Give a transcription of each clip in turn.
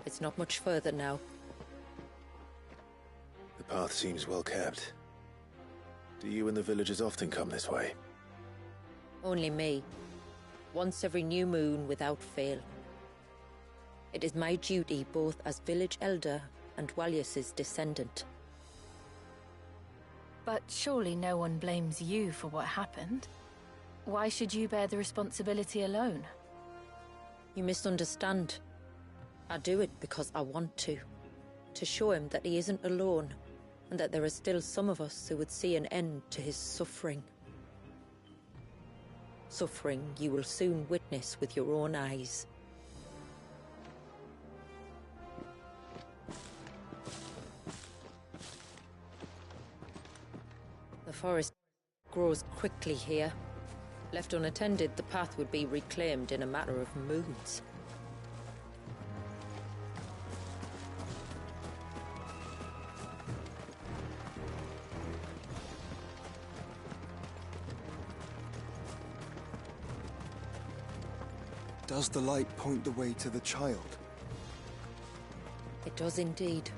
It's not much further now. The path seems well kept. Do you and the villagers often come this way? Only me. Once every new moon without fail. It is my duty both as village elder and Walyas's descendant. But surely no one blames you for what happened. Why should you bear the responsibility alone? You misunderstand. I do it because I want to. To show him that he isn't alone, and that there are still some of us who would see an end to his suffering. Suffering you will soon witness with your own eyes. The forest grows quickly here. Left unattended, the path would be reclaimed in a matter of moons. Does the light point the way to the child? It does indeed.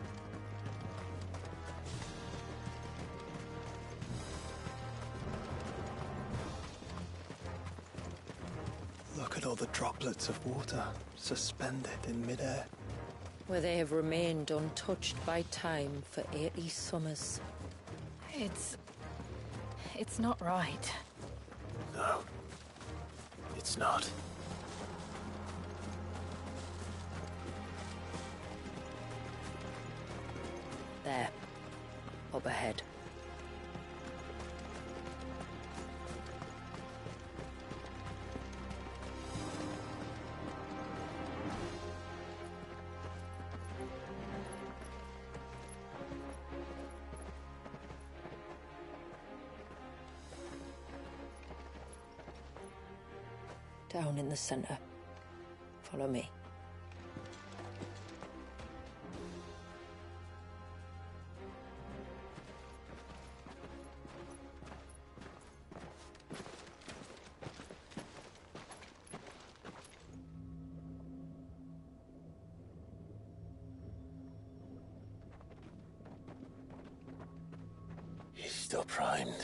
Look at all the droplets of water suspended in midair. Where they have remained untouched by time for 80 summers. It's not right. No. It's not. There. Up ahead. Down in the center. Follow me. He's still primed.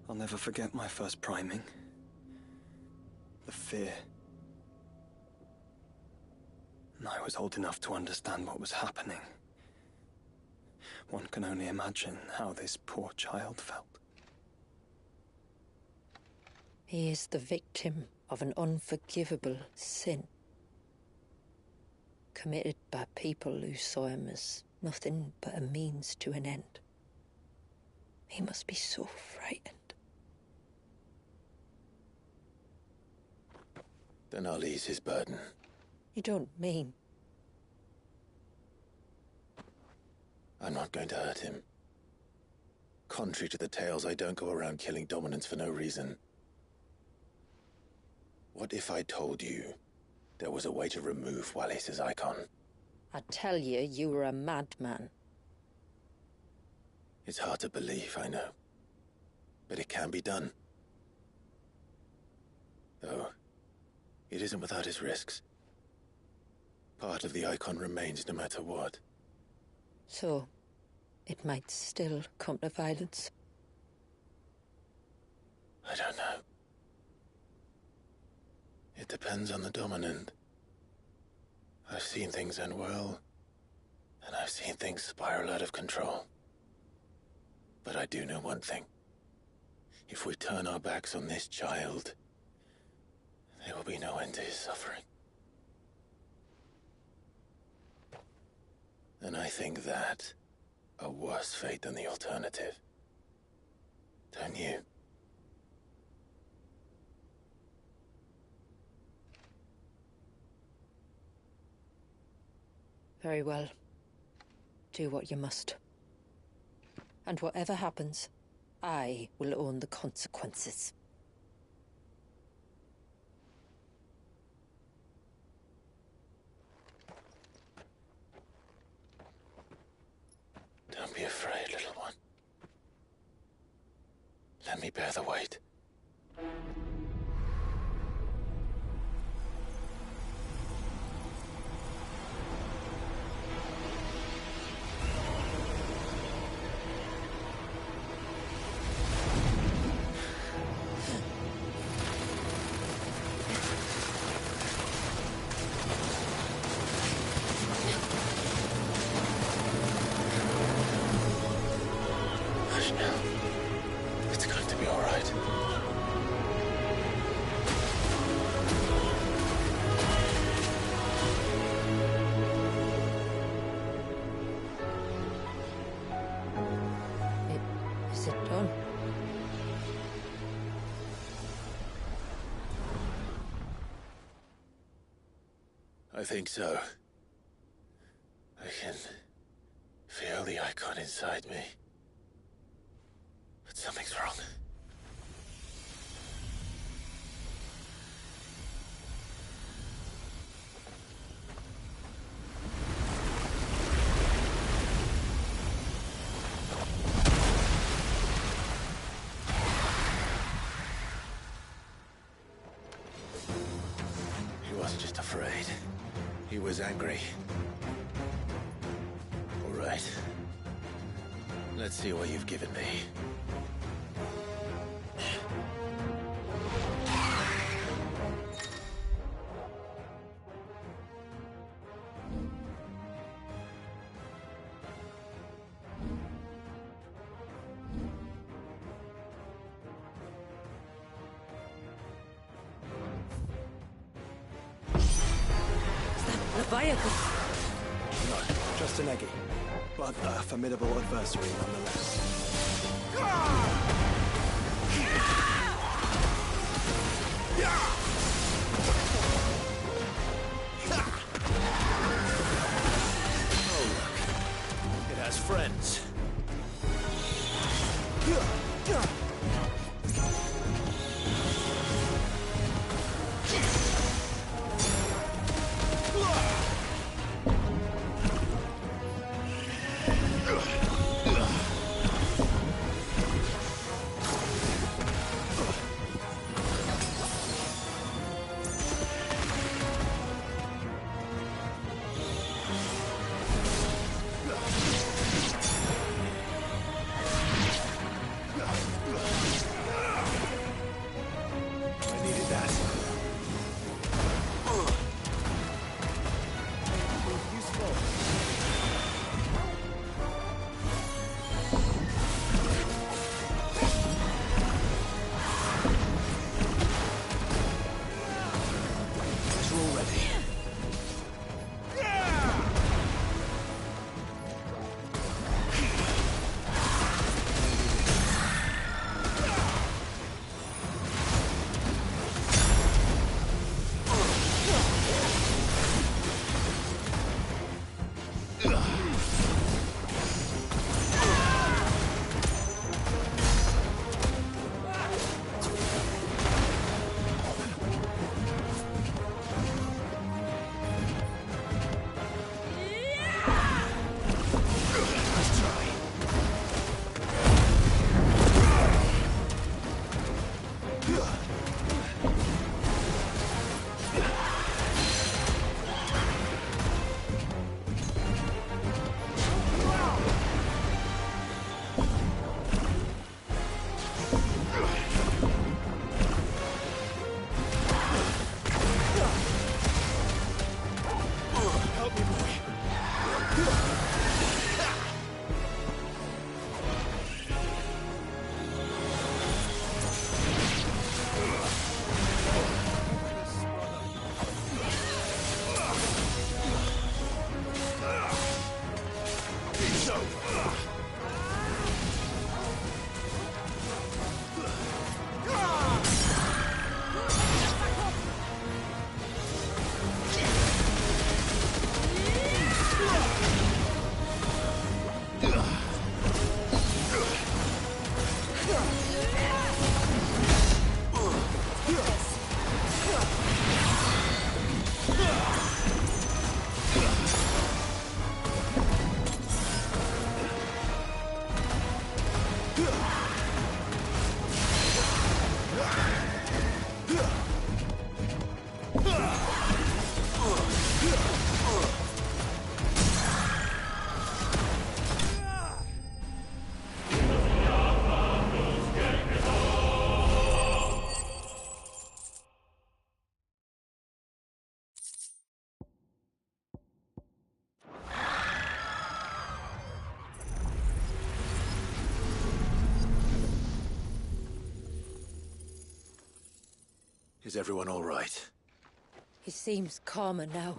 I'll never forget my first priming. The fear. And I was old enough to understand what was happening. One can only imagine how this poor child felt. He is the victim of an unforgivable sin. Committed by people who saw him as nothing but a means to an end. He must be so frightened. Then I'll ease his burden. You don't mean? I'm not going to hurt him. Contrary to the tales, I don't go around killing dominants for no reason. What if I told you there was a way to remove Walyas's icon? I tell you, you were a madman. It's hard to believe, I know. But it can be done. Though, it isn't without its risks. Part of the icon remains no matter what. So, it might still come to violence. I don't know. It depends on the dominant. I've seen things end well, and I've seen things spiral out of control. But I do know one thing. If we turn our backs on this child, there will be no end to his suffering. And I think that a worse fate than the alternative. Don't you? Very well. Do what you must. And whatever happens, I will own the consequences. Don't be afraid, little one. Let me bear the weight. I think so. I can feel the icon inside me. But something's wrong. He wasn't just afraid. He was angry. All right. Let's see what you've given me. Leviathan! No, just an eggy. But a formidable adversary nonetheless. Oh, look. It has friends. I needed that. Useful. You're all ready. Let's try. Help me, boy. Is everyone all right? He seems calmer now.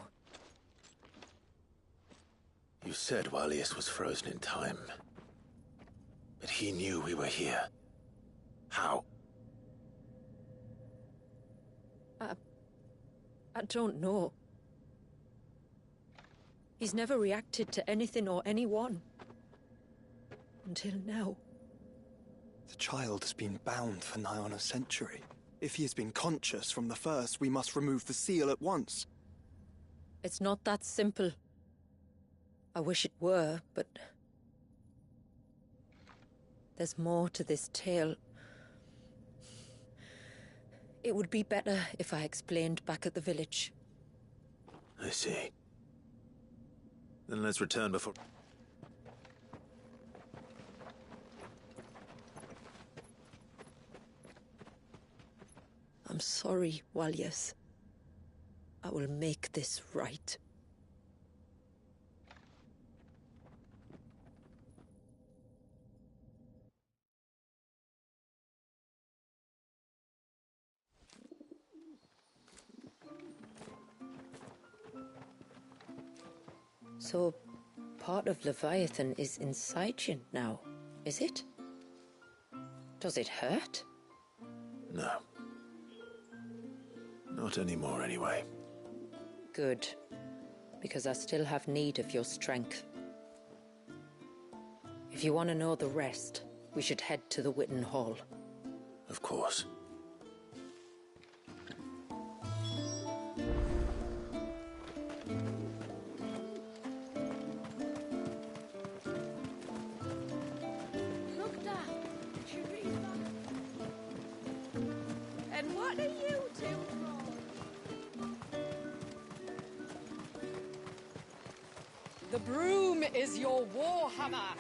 You said Walius was frozen in time. But he knew we were here. How? I don't know. He's never reacted to anything or anyone. Until now. The child has been bound for nigh on a century. If he has been conscious from the first, we must remove the seal at once. It's not that simple. I wish it were, but... there's more to this tale. It would be better if I explained back at the village. I see. Then let's return before... I'm sorry, Walyas. I will make this right. So, part of Leviathan is inside you now, is it? Does it hurt? No. Not anymore, anyway. Good. Because I still have need of your strength. If you want to know the rest, we should head to the Witten Hall. Of course. And what are you two for? The broom is your warhammer.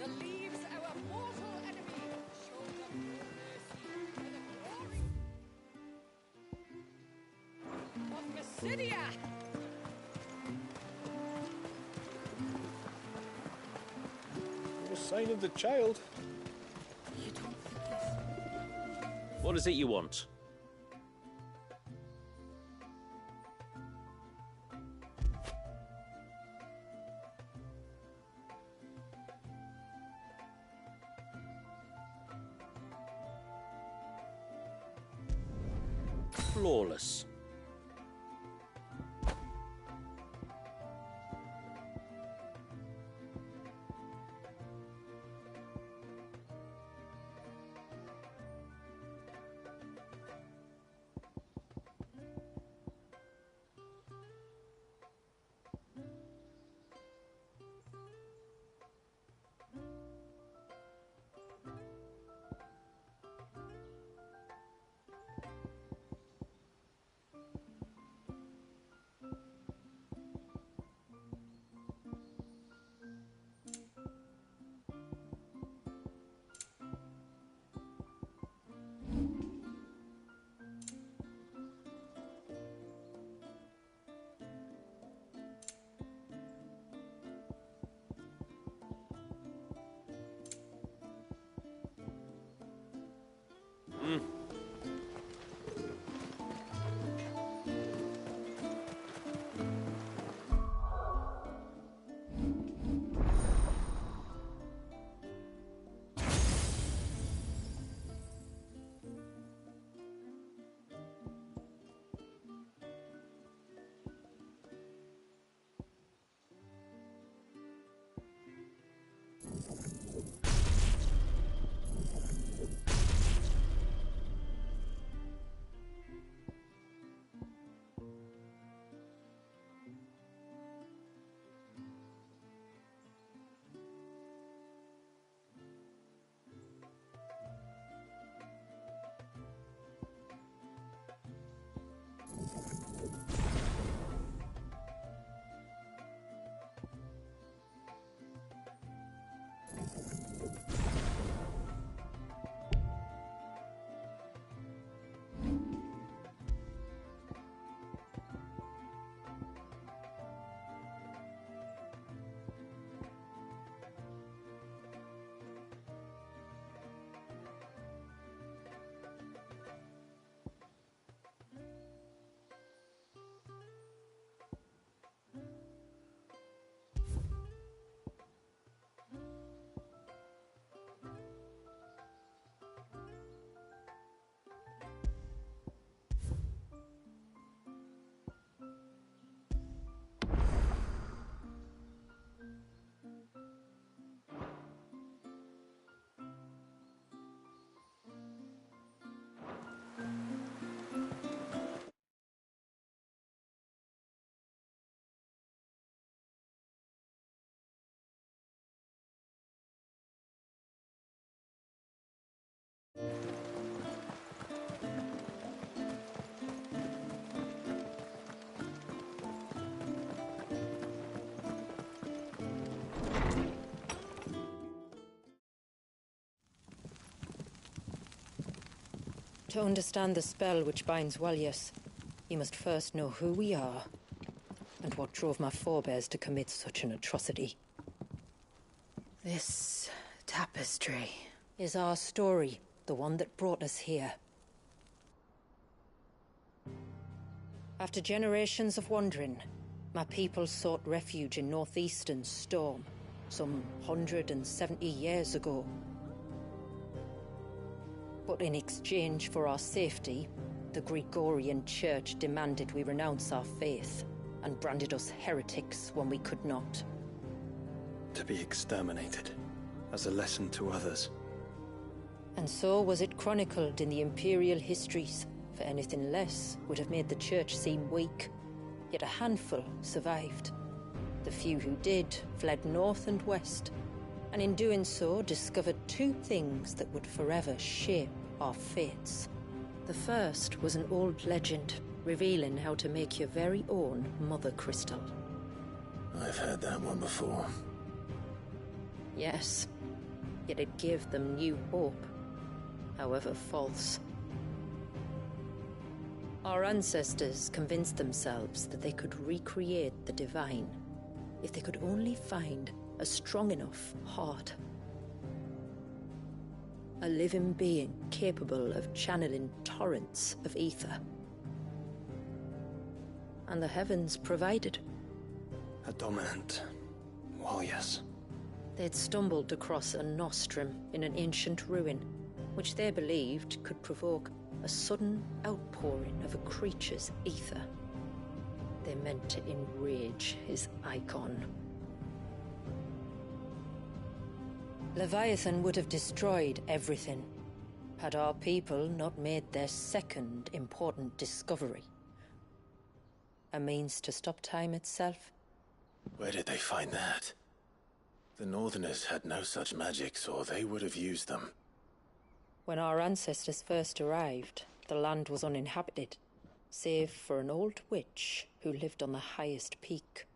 The leaves our mortal enemy. Show them your mercy for the glory of Mysidia. No sign of the child. You don't think this? What is it you want? Flawless. To understand the spell which binds Walyas, you must first know who we are, and what drove my forebears to commit such an atrocity. This tapestry Is our story, the one that brought us here. After generations of wandering, my people sought refuge in northeastern Storm, some 170 years ago. But in exchange for our safety, the Gregorian Church demanded we renounce our faith, and branded us heretics when we could not. To be exterminated, as a lesson to others. And so was it chronicled in the Imperial histories, for anything less would have made the Church seem weak. Yet a handful survived. The few who did fled north and west, and in doing so discovered two things that would forever shape our fates. The first was an old legend, revealing how to make your very own Mother Crystal. I've heard that one before. Yes, yet it gave them new hope, however false. Our ancestors convinced themselves that they could recreate the divine if they could only find a strong enough heart. A living being capable of channeling torrents of ether. And the heavens provided. A dominant Walyas. They'd stumbled across a nostrum in an ancient ruin, which they believed could provoke a sudden outpouring of a creature's ether. They meant to enrage his icon. Leviathan would have destroyed everything, had our people not made their second important discovery. A means to stop time itself. Where did they find that? The Northerners had no such magics, or they would have used them. When our ancestors first arrived, the land was uninhabited, save for an old witch who lived on the highest peak.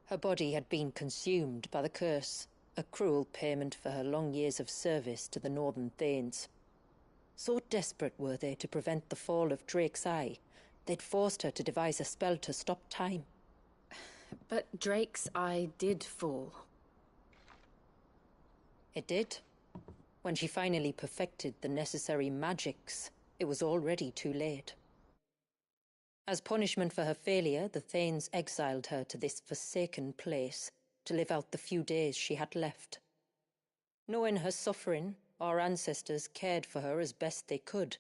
Her body had been consumed by the curse, a cruel payment for her long years of service to the Northern Thanes. So desperate were they to prevent the fall of Drake's Eye, they'd forced her to devise a spell to stop time. But Drake's Eye did fall. It did. When she finally perfected the necessary magics, it was already too late. As punishment for her failure, the Thanes exiled her to this forsaken place to live out the few days she had left. Knowing her suffering, our ancestors cared for her as best they could,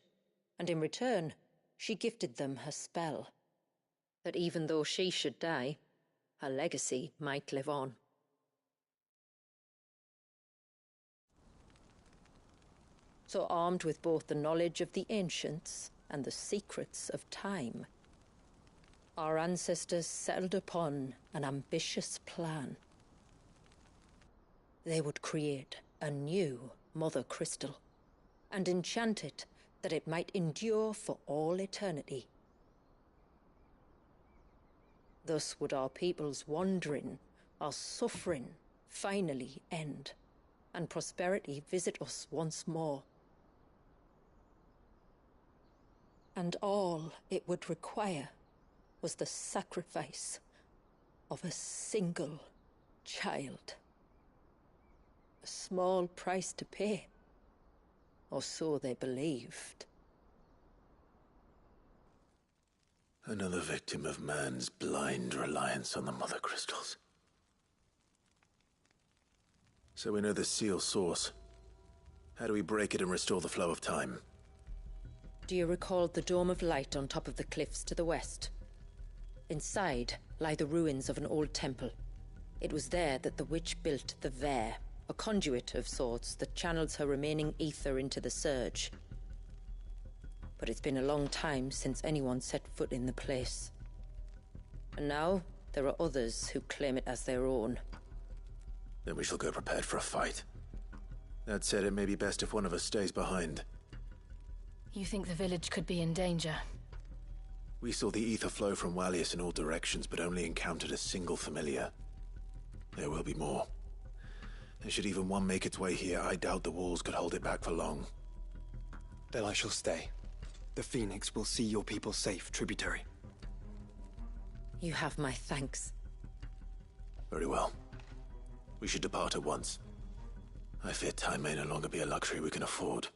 and in return, she gifted them her spell. That even though she should die, her legacy might live on. So armed with both the knowledge of the ancients and the secrets of time, our ancestors settled upon an ambitious plan. They would create a new Mother Crystal, and enchant it that it might endure for all eternity. Thus would our people's wandering, our suffering, finally end, and prosperity visit us once more. And all it would require was the sacrifice of a single child. A small price to pay, or so they believed. Another victim of man's blind reliance on the Mother Crystals. So we know the seal source. How do we break it and restore the flow of time? Do you recall the Dome of Light on top of the cliffs to the west? Inside lie the ruins of an old temple. It was there that the witch built the Vare, a conduit of sorts that channels her remaining ether into the Surge. But it's been a long time since anyone set foot in the place. And now, there are others who claim it as their own. Then we shall go prepared for a fight. That said, it may be best if one of us stays behind. You think the village could be in danger? We saw the ether flow from Walyas in all directions, but only encountered a single familiar. There will be more. And should even one make its way here, I doubt the walls could hold it back for long. Then I shall stay. The Phoenix will see your people safe, tributary. You have my thanks. Very well. We should depart at once. I fear time may no longer be a luxury we can afford.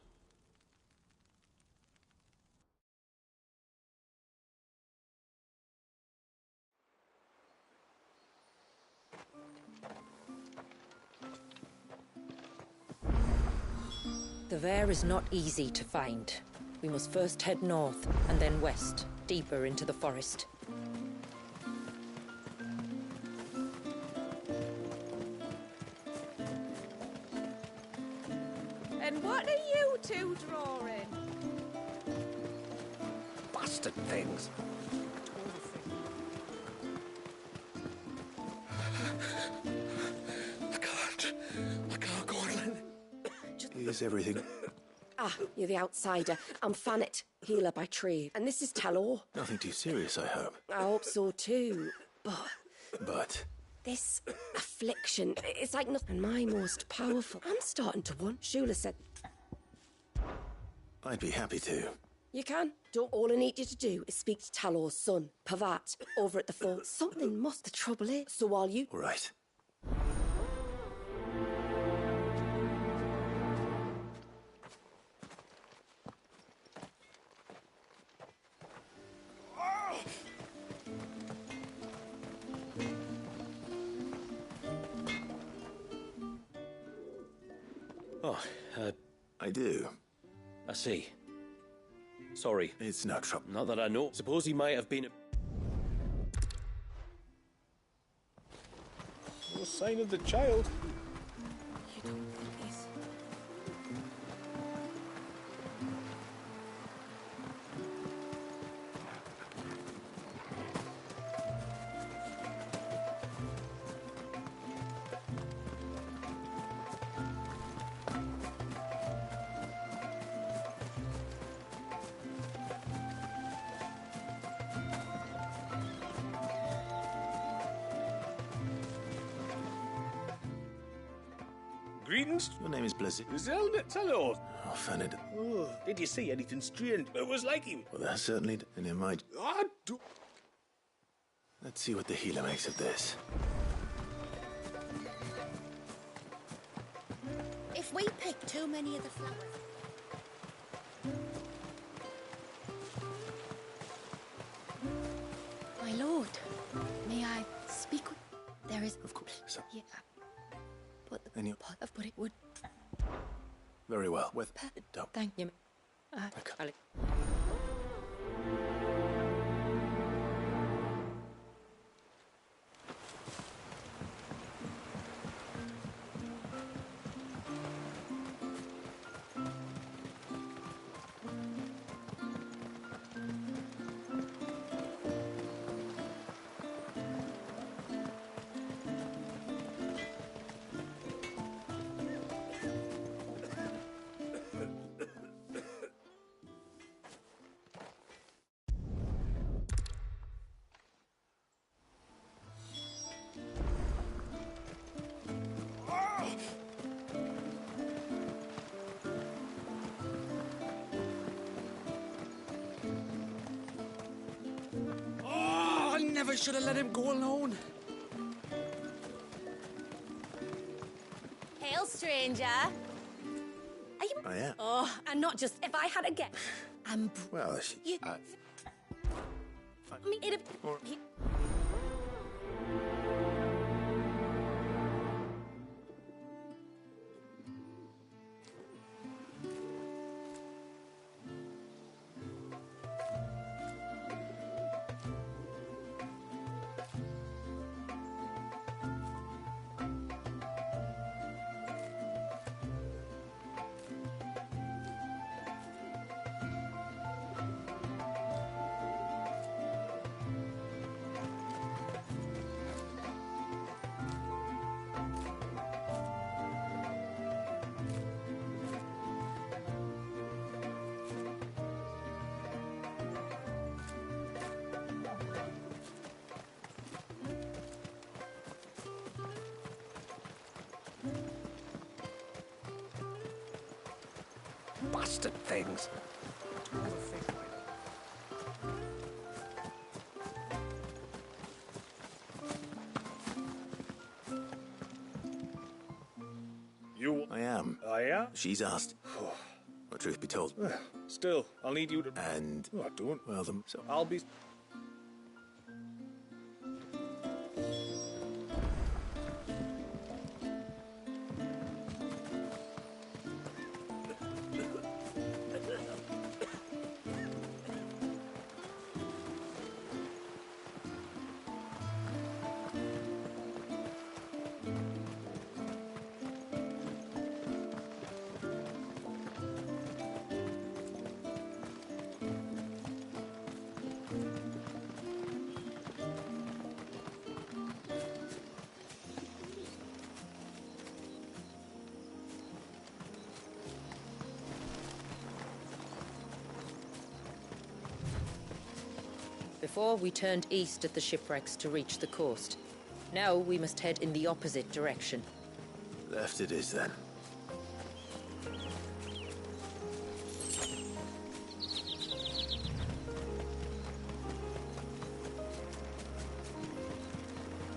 The Vare is not easy to find. We must first head north, and then west, deeper into the forest. And what are you two drawing? Bastard things. I can't go on, Len. Is everything... Ah, you're the outsider. I'm Fannet, healer by trade. And this is Talor. Nothing too serious, I hope. I hope so too. But But... this affliction, it's like nothing. My most powerful. I'm starting to want. Shula said, I'd be happy to. you can. Don't. All I need you to do is speak to Talor's son, Pavat, over at the fort. Something must. The trouble is. So while you... All right. Oh, I do. I see. Sorry. It's no trouble. Not that I know. Suppose he might have been... No sign of the child. You don't think this... Greetings. Your name is Blizzard. Hello. Oh, Fanid. Oh, did you see anything strange? It was like him. Well, that certainly... And it might... I do... Let's see what the healer makes of this. If we pick too many of the flowers... My lord, may I speak with... There is... Of course. So, Yeah. But the And you- pot of but it would... very well. With... Don't. Thank you. Okay. Alec. Oh, I never should have let him go alone. Hail, stranger. Are you... I am. Oh, and not just... If I had a guess... I'm... Well, she... You... I mean, it'd... Or- bastard things. You... I am. Oh, yeah? She's asked. Well, truth be told. Still, I'll need you to... And... No, I don't. Well, So I'll be... Before, we turned east at the shipwrecks to reach the coast. Now we must head in the opposite direction. Left it is, then.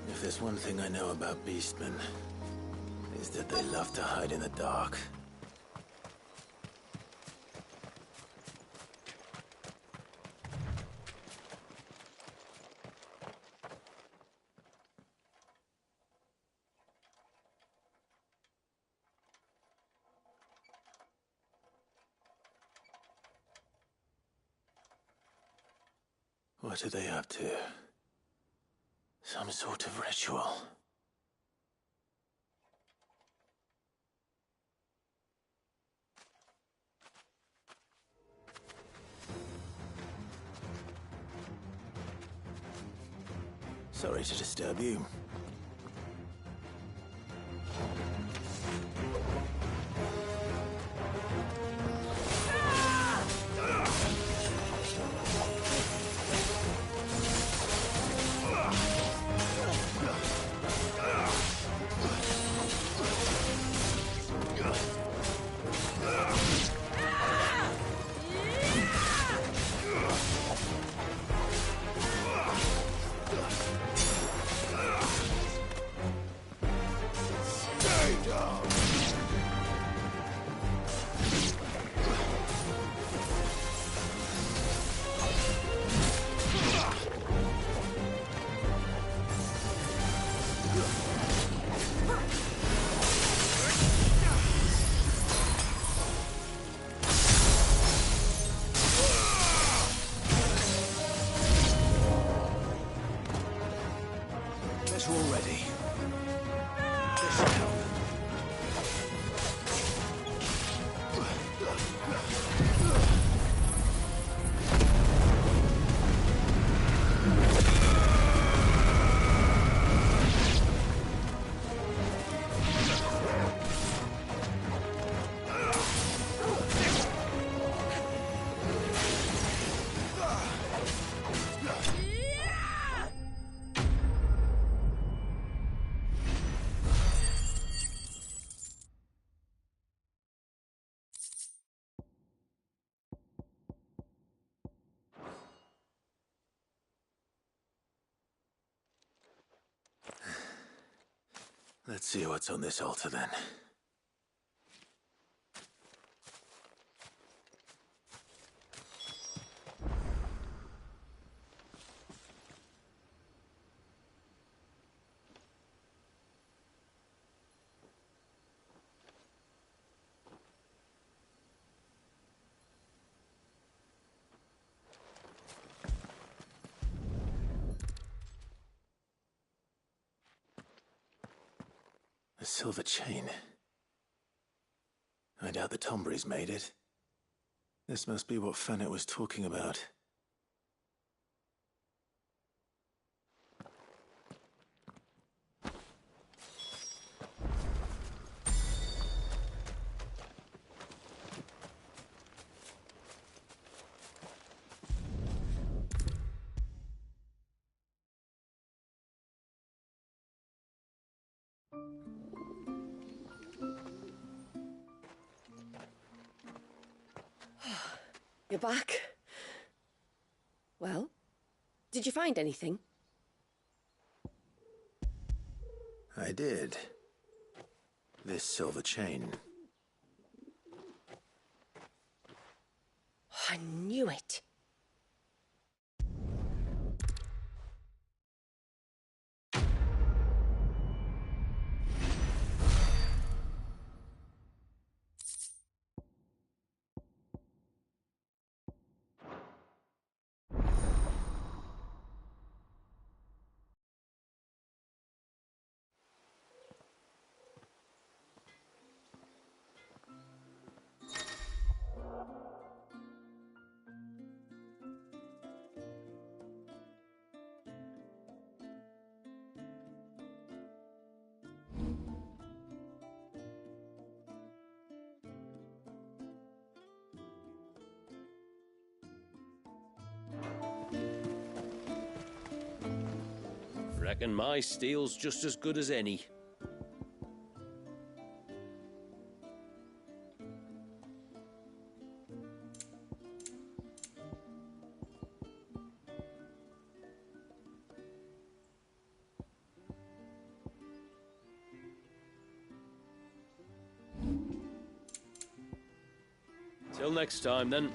If there's one thing I know about beastmen, is that they love to hide in the dark. What are they up to? Some sort of ritual. Sorry to disturb you. Already. This should help. Let's see what's on this altar, then. A silver chain. I doubt the Tombrys made it. This must be what Fennec was talking about. You're back. Well, did you find anything? I did. This silver chain. I knew it. Reckon my steel's just as good as any. Till next time, then.